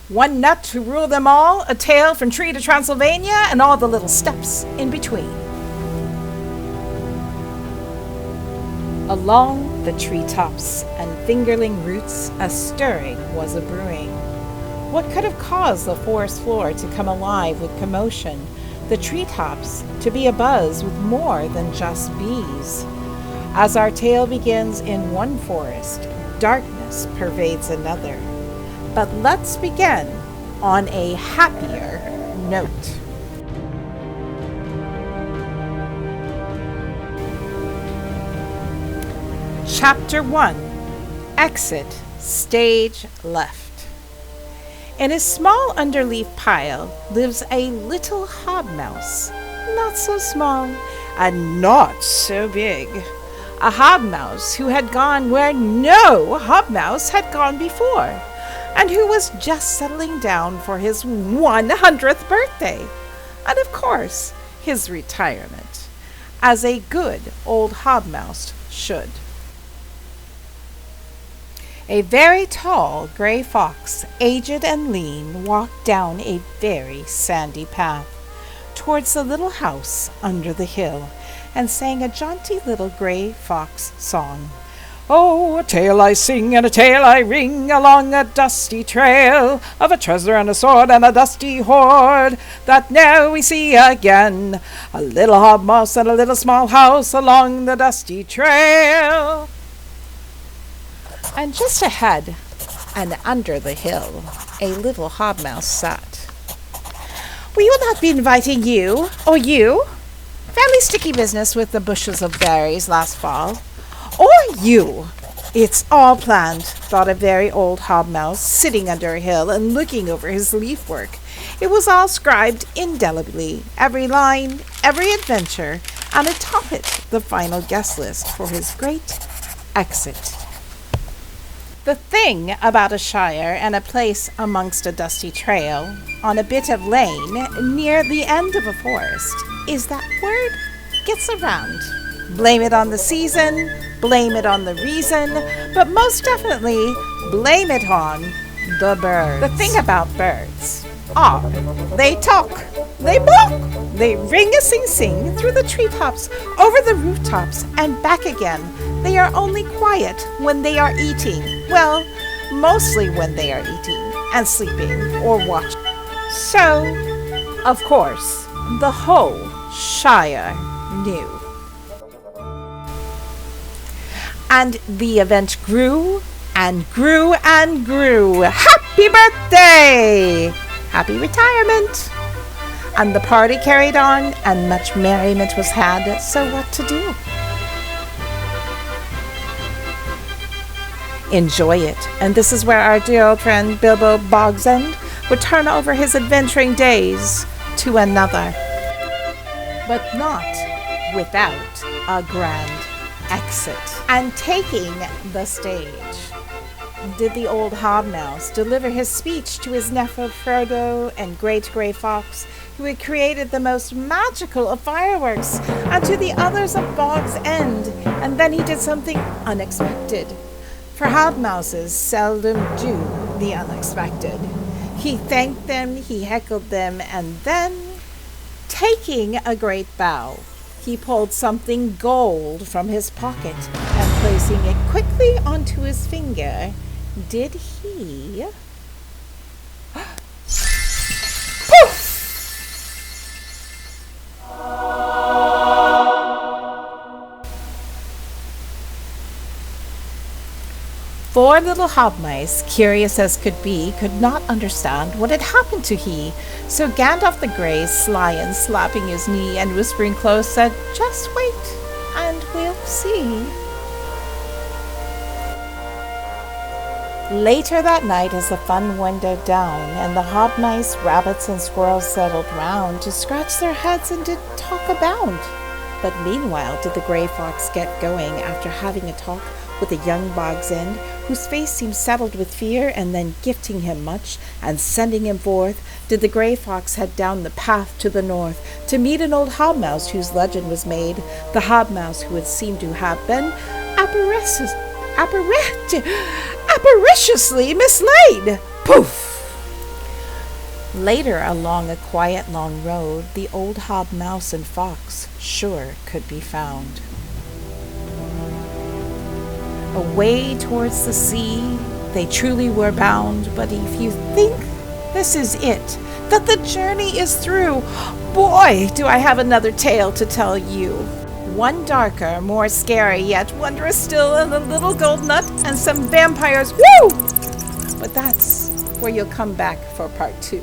One nut to rule them all, a tale from tree to Transylvania, and all the little steps in between. Along the treetops and fingerling roots, a stirring was a brewing. What could have caused the forest floor to come alive with commotion, the treetops to be abuzz with more than just bees? As our tale begins in one forest, darkness pervades another. But let's begin on a happier note. Chapter 1. Exit, Stage Left. In a small underleaf pile lives a little hobmouse, not so small and not so big. A hobmouse who had gone where no hobmouse had gone before, and who was just settling down for his 100th birthday, and of course his retirement, as a good old hobmouse should. A very tall gray fox, aged and lean, walked down a very sandy path towards the little house under the hill, and sang a jaunty little gray fox song. Oh, a tale I sing and a tale I ring along a dusty trail of a treasure and a sword and a dusty hoard that now we see again. A little hobmouse and a little small house along the dusty trail. And just ahead and under the hill, a little hobmouse sat. We will not be inviting you, or you. Fairly sticky business with the bushels of berries last fall. Or you. It's all planned, thought a very old hobmouse, sitting under a hill and looking over his leaf work. It was all scribed indelibly, every line, every adventure, and atop it the final guest list for his great exit. The thing about a shire and a place amongst a dusty trail, on a bit of lane near the end of a forest, is that word gets around. Blame it on the season, blame it on the reason, but most definitely blame it on the birds. The thing about birds are they talk, they balk, they ring-a-sing-sing through the treetops, over the rooftops, and back again. They are only quiet when they are eating. Well, mostly when they are eating and sleeping or watching. So, of course, the whole shire knew. And the event grew and grew and grew. Happy birthday! Happy retirement! And the party carried on, and much merriment was had, so what to do? Enjoy it. And this is where our dear old friend Bilbo Bogsend would turn over his adventuring days to another. But not without a grand exit. And taking the stage, did the old hobmouse deliver his speech to his nephew Frodo and great grey fox, who had created the most magical of fireworks, and to the others of Bog's End, and then he did something unexpected. For hobmouses seldom do the unexpected. He thanked them, he heckled them, and then, taking a great bow, he pulled something gold from his pocket, and placing it quickly onto his finger, did he... Poof! 4 little hobmice, curious as could be, could not understand what had happened to he. So Gandalf the Grey, sly and slapping his knee and whispering close, said, "Just wait, and we'll see." Later that night, as the fun windowed down, and the hobmice, rabbits, and squirrels settled round to scratch their heads and to talk about. But meanwhile did the grey fox get going after having a talk with a young Bog's End, whose face seemed settled with fear, and then gifting him much, and sending him forth, did the grey fox head down the path to the north, to meet an old hobmouse whose legend was made, the hobmouse who had seemed to have been apparitiously mislaid. Poof! Later, along a quiet long road, the old hob mouse and fox sure could be found. Away towards the sea, they truly were bound, but if you think this is it, that the journey is through, boy, do I have another tale to tell you. One darker, more scary, yet wondrous still, and a little gold nut and some vampires, woo! But that's where you'll come back for part 2.